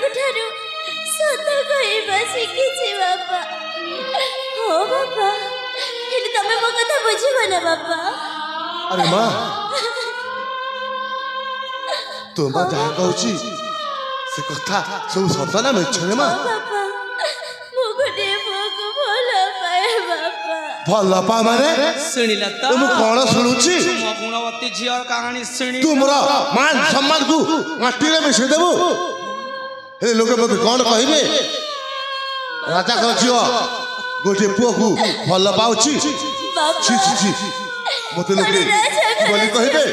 को ठारू सत कहबा शिखिछि बापा हो बापा हेले तमे मो कथा बुझिबो ना बापा अरे माँ तो माँ जहाँ कहूची से कथा सब सत ना मिछ रे माँ बापा मो गोटे पुओ को भल पाए बापा भल पा माने शुणिला तो मु कौन शुणुची मो गुणवती झीर कहानी शुणी तू मोर मान सम्मान को माटी रे मिसे देबो हे लोके मते कौन कहिबे राजा को झियो गोटे पुओ को भल पाउची छी छी छी मते लोके बोली कहिबे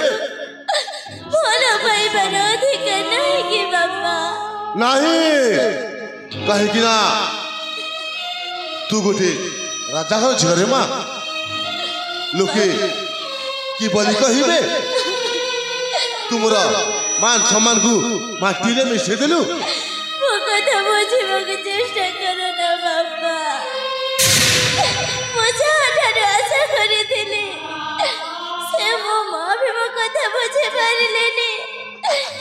भल पाइबार अधिकार नहीं कि बापा नहीं कहे कि ना तू गोटे राजा घर झरे माँ लोके की बोली कहिबे तुमर मान सम्मान को माटी रे मिसे देलु मो कथा बुझिबाक चेष्टा करो ना बापा मो जहाँठाରୁ आशा କରିଥିଲି से मो माँ भी मो कथा बुझे पारिलेनी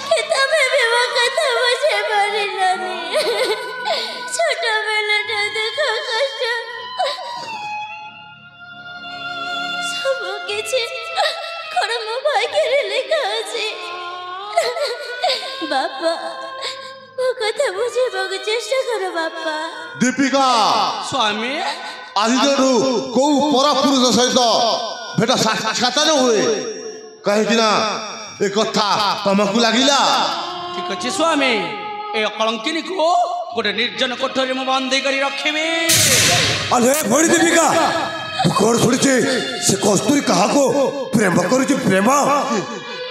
कि तमे भी मो कथा बुझे पारिलनी छोट बेलाटा दुख कष्ट सब किछि कण मो भाग्ୟରେ ଲେଖା ଅଛି बापा मो कथा बुझिबाक चेष्टा करो बापा दीपिका स्वामी आज जोडू को पर पुरुष सहित भेट साक्षात न हुए कहे कि ना ए कथा तुमको लागिला ठीक अच्छे स्वामी ए कलंकिनी को गोटे निर्जन कोठरी में बंदी करी रखिबे अरे भड़ी दीपिका कौन शुणिचे से कस्तूरी कहा को प्रेम करुचे प्रेम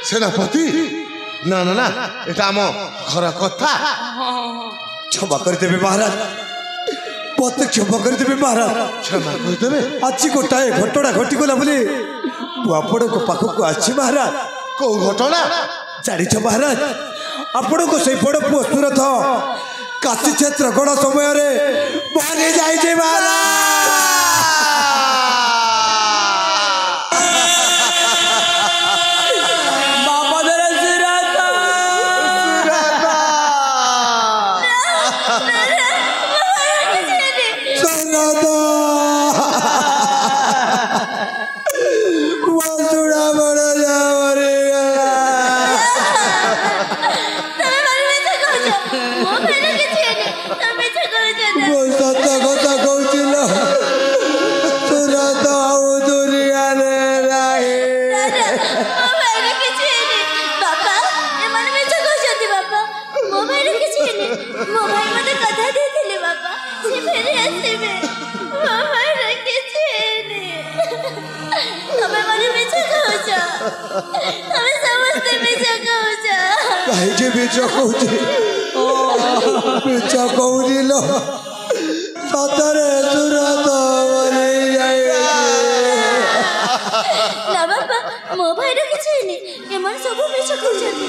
सेनापति ना ना ना एटा आम घर कथा क्षमा कर देवे महाराज मत क्षमा कर देवे महाराज क्षमा कर देवे आज गोटाए घटना घटीगला बोली आपण को पाखक आछि महाराज को घटना जानिछ महाराज आपण को से बड़ पुओ सुरथ काशी क्षेत्र गण समय रे मारे जाय जे महाराज कहे बेच कहूँ लो सतरे सुरत ना बापा मो भाई किछि नि एमन सब बेच कहउछथि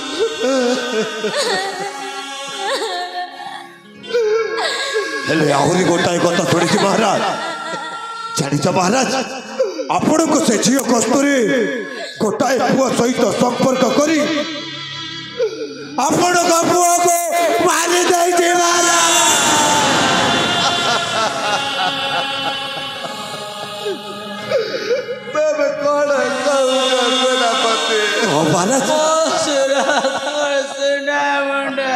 हेले आहुरी गोटाए कथा थोड़ी महाराज जानिछ महाराज आपण को से झियो कस्तूरी गोटाए पुओ सहित संपर्क करी आपण का पुओ को मारी दे जे महाराज तब कौन कहूँ सेनापति ओ महाराज सुना मुंडा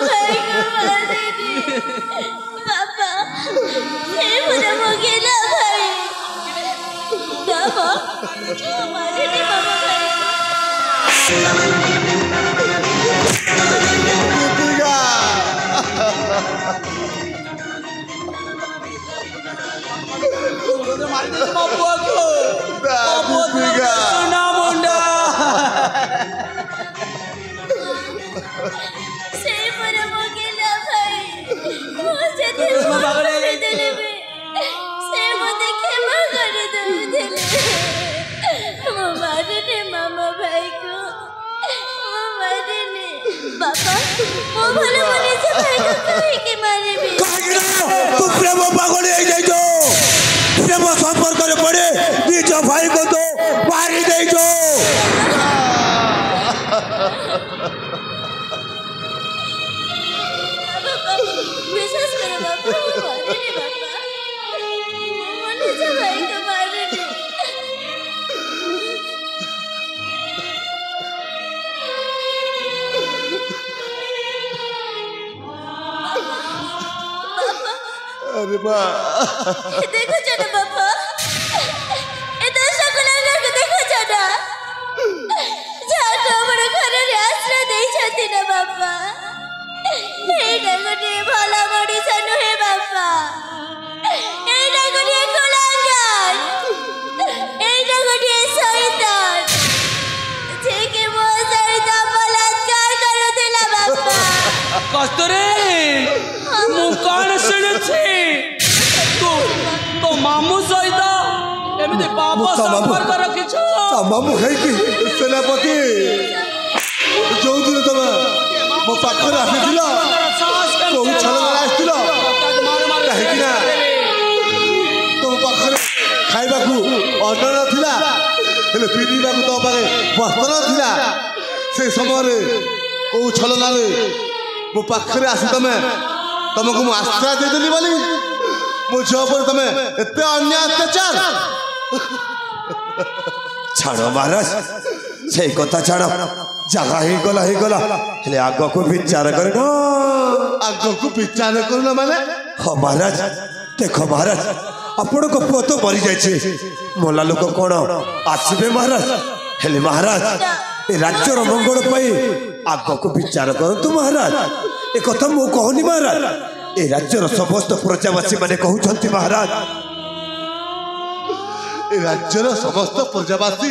भाई को मारे दी बापा हे मुझे मगेला भाई बाबा मारे दी बाबा भाई सुना मुंडा से मुझे मगेला भाई मुझे दिल में देले से मुझे क्षमा कर दे देले वो मारे ने मामा भाई को वो मारे ने बापा वो भले भले से भाई को कहीं के मारे भी तू प्रेम पागल हो जाई जो प्रेम संपर्क करे पड़े निज भाई को तो मारी दे जो रे बा देखो जाना बाबा ए दशा गुलांगा को देखो जाना जाको बड़ घर रे आश्रय देई छथि ना बाबा एटा गोटे भला मଣିଷ नहे बाबा एटा गोटे गुलांगार एटा गोटे शैतान जे के मो सहित बलात्कार करुथिला बाबा कस्तूरी मु कौन शुणुछि तो मामू सहित एमती पाप संपर्क रखिछ मामू है कि सेनापति जो दिन तमे मो पाखरे आसीथिला तो छलना आसीथिला काहे ना तो पाखरे खाइबा को अन्न नथिला हेले पीडीबा को तो पारे वस्त्र नथिला से समय रे को छलना रे मो पाखरे आसी तमे तुमको मु आश्रय दे देली बोली मो झियो पर तमे एते अन्याय अत्याचार छाड़ो महाराज से कथा छाड़ जगह ही गला हेले आग को विचार कर आग को विचार करना माने हाँ महाराज देखो महाराज आपण को पुआ तो मरी जाए मोला लोक कौन आसबे महाराज हेले महाराज ए राज्यर मंगल पाई आग को विचार करतु महाराज ए कथा मु कहनी महाराज ए राज्यर समस्त प्रजावासी माने कहउछंती महाराज ए राज्यर समस्त प्रजावासी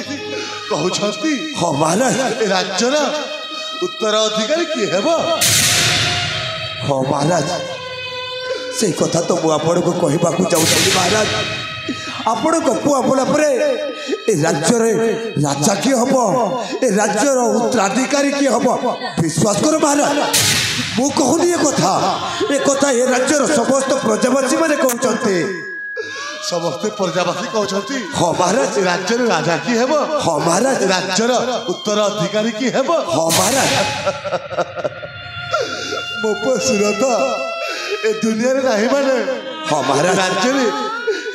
कहउछंती हाँ महाराज ए राज्यर उत्तराधिकारी किए हेबो हाँ महाराज से कथा तो मु आपण को कहबा को चाहूछंती महाराज आपण को पुआ बोला परे ए राज्य रे राजा की हबो ए राज्यर उत्तराधिकारी की हबो विश्वास करो महाराज मु कहनी ए कथा ए राज्यर समस्त प्रजावासी माने कहउछंती समस्त प्रजावासी कहउछंती हाँ महाराज राज्यर राजा की हेबो हाँ महाराज राज्यर उत्तराधिकारी की हेबो हाँ महाराज मो पसुरता ए दुनिया रे नाही माने हाँ महाराज राज्यर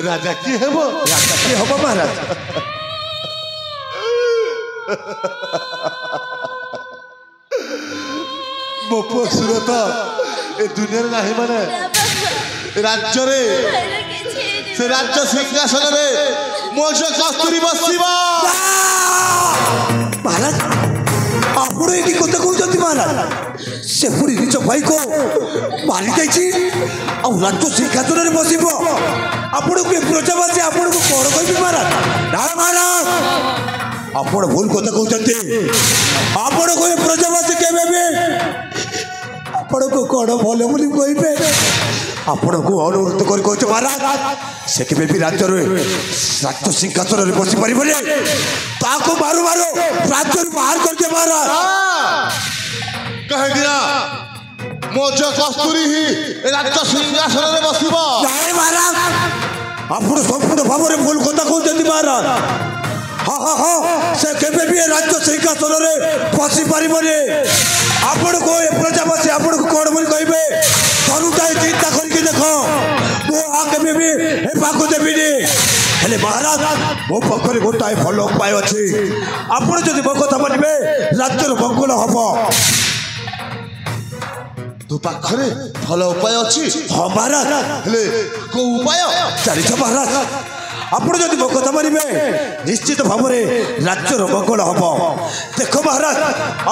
राजा की हेबो राजा की हबो महाराज मो पसुरता ए दुनिया रे नाही माने राज्य रे से राज्य सिंहासन रे मोज कस्तूरी बसिबा महाराज आपण एटी कथा कहउछंती महाराज से पुरी निज भाई को मारी जाइछि आ राज्य सिंहासन रे बसिबो आपण को प्रजावासी आपण को कोन कहबी महाराज ना महाराज आपण भूल कथा कहउछंती आपण को प्रजावासी केबे बे आपण को कोन भले बोली कहबे आपण को अनुरोध कर कहछ महाराज से केबे भी राज्य सिंहासन रे बसी परिबने ताको मारो राज्य बाहर कर दे महाराज कहे दिया मोज कस्तूरी ही राज्य सिंहासन रे बसिबो जाए महाराज आपण संपूर्ण भाव रे भूल कथा कहउछंती महाराज हाँ से केबे भी राज्य सिंहासन रे बसी परिबने आपण को प्रजावासी आपण को कोन बोली कहबे तनुटाई चिंता करके देखो मो आके भी ए पाको देबिनी हेले महाराज मो पखरे गोटाए भल उपाय अछि आपण जदि मो कथा मानिबे राज्यर मंगल हबो तू पाखरे भल उपाय अछि हाँ महाराज हेले को उपाय जानिछ महाराज आपण जदि मो कथा मानिबे निश्चित भाव में राज्यर मंगल हबो देखो महाराज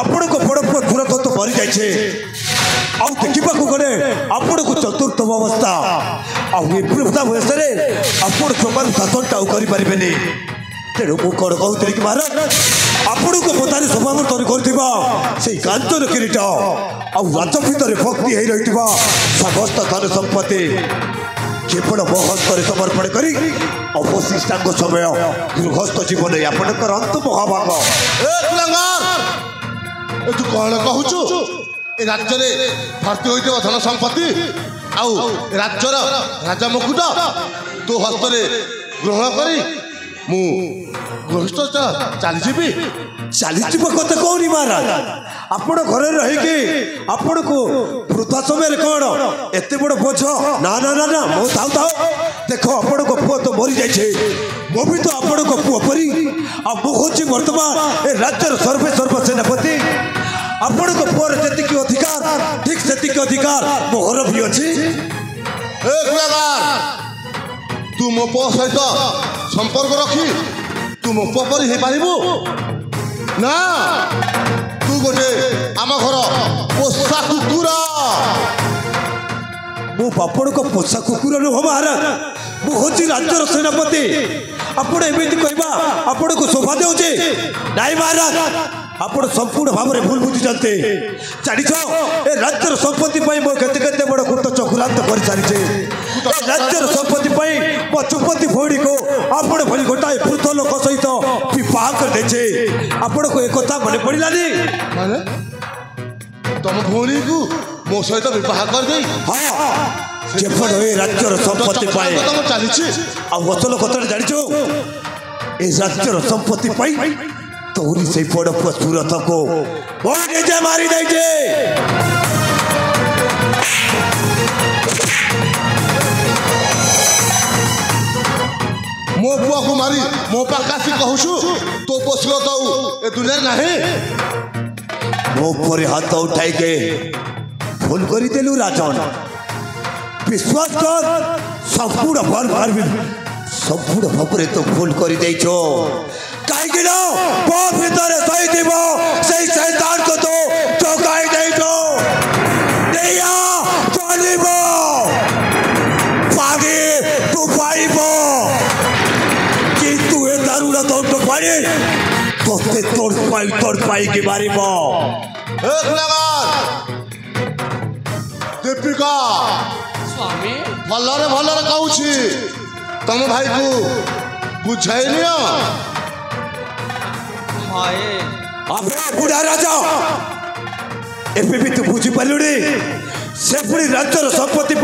आपण को बड़ तुरंत तो मरी जाइछे आउ देखा गले आपण को चतुर्थ अवस्था आधा वयस आपण समान शासनटा करें तेणु मु कौन कहती कि महाराज आपण को पतारे समावर्तन कर कांचन किरीट आउ राज भितर भक्ति हो रही समस्त धन संपत्ति केवल मो हस्तर समर्पण कर अवशिष्टांग समय गृहस्थ जीवन आपणकर अंत महाभाग तू कौन कहूचु ए राज्य रे भर्ती होइतो धन संपत्ति आउ राज्यर राजा मुकुट तो हस्तरे ग्रहण करी मु गृहस्थ चली कथा कहनी महाराज आपण घर रही आपण को वृद्धा समय कौन एत बड़ बोझ ना ना ना ना मो थाउ थाउ देखो आपण को पुआ तो मरी जाइए मो भी तो आपण को पुआ परी आ मु होची वर्तमान ए राज्यर सर्वे सेनापति आपण को पुअर जति अधिकार ठीक सेति अधिकार मोहर भी अछि तू मो पुओ सहित संपर्क रखी तू मो पुओ परी हे पारिबु ना तू गोटे आम घर पोषा कुकुर मो बापड़ को पोषा कुकुर नुह महाराज मु हूँ राज्यर सेनापति आपण एमती कहवा आपण को शोभा दे नाई महाराज आपण संपूर्ण भाव में भूल बुझी जानते जानिछ ए राज्यर संपत्ति मो केते केते बड़ गुट चक्रांत कर सारी राज्यर संपत्ति मो चुपति भौणी को आपण भली गोटाए वृद्ध लोक सहित विवाह कर दे आपण को एक कथा मन पड़ानी माने तुम भौणी को मो सहित विवाह कर दे हाँ जेपड़ ए राज्यर संपत्ति चली आ वचल कथा जानिछ ए राज्यर संपत्ति तोरी से पड़ सूरत को निजे मारी दे मो पुआ को मारी मो पाकासी कहूछु तो पोसलो तो ए दुनिया नहीं मो पर हाथ उठाई के भूल करी देलु राजन विश्वास कर संपूर्ण भाव तो भूल करी देछो कहीं मो भीतर सही थी से शैतान को तो चौकाई देछो दिया चलिब पागे तू पाइब किंतु ए दारुण दौड़ पाए तोते तोड़ पाई के बारे एक दीपिका स्वामी भलरे कहूँ तुम भाई को बुझाई बुढ़ा राजा एबे भी तू बुझी पालुनी से पुणी राज्यर संपत्ति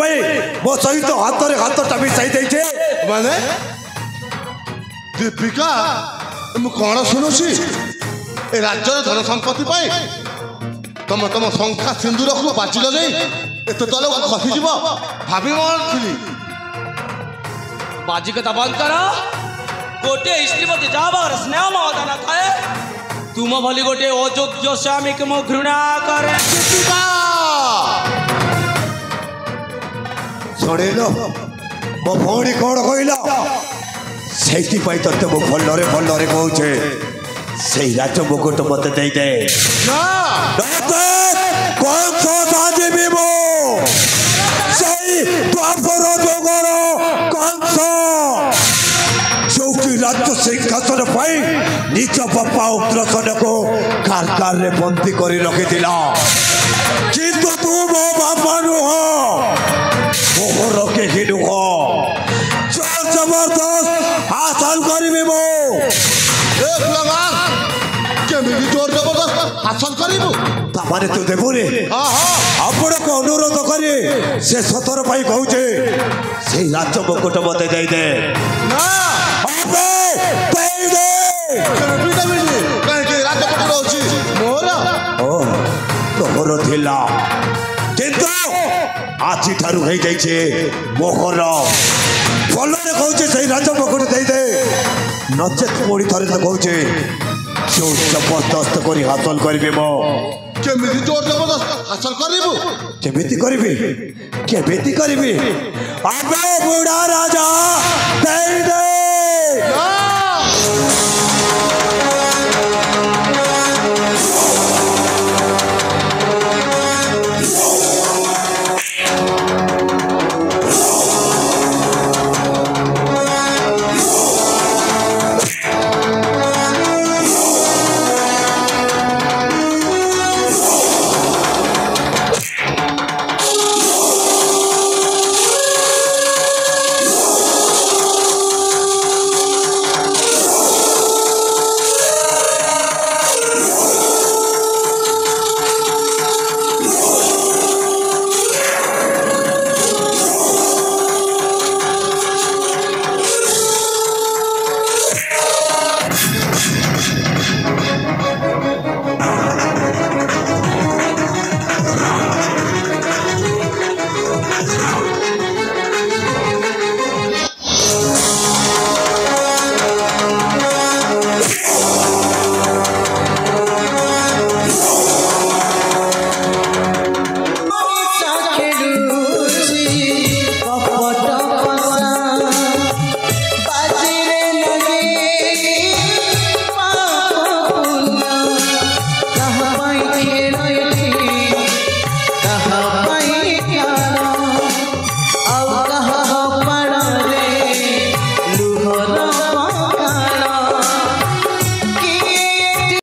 मो सहित हाथ में हाथ टापी चाहिए माने दीपिका मु कौन शुणुची ए राज्यर धन संपत्ति तुम तुम शंखा सिंदूर को बाजिल नहीं एत तल खसीज भाभी मानी बाजी कथा बंद कर गोटे स्त्रीपति जाबार स्नेह महोदय न थाए तुम भली गोटे अयोग्य स्वामी के मो घृणा करे शुणिल मो भौणी कौन कहल से ते मो भलरे कहूचे से राज मुकुट मत दे राज्य सिंहासन निज बापा उग्रसेन को कारकार रे बंदी कर रखी किंतु तू मो बापा नुह मोहर के नुह जोर जबरदस्त हासिल करी मो जोर जबरदस्त हासिल कर तू देवुनी आपण को अनुरोध करे से सतर पाई कहूचे से राज्य मुकुट मत दे तोहर थिला किंतु आज ठारू हो जाइए मोहर भलरे कहूचे से राज मुकुट दे नचेत पुणी थे तो कहूचे जो जबरदस्त कर हासिल करी मो केमिति जोर जबरदस्त हासिल करिबु केमिति करी आबे बुढ़ा राजा दे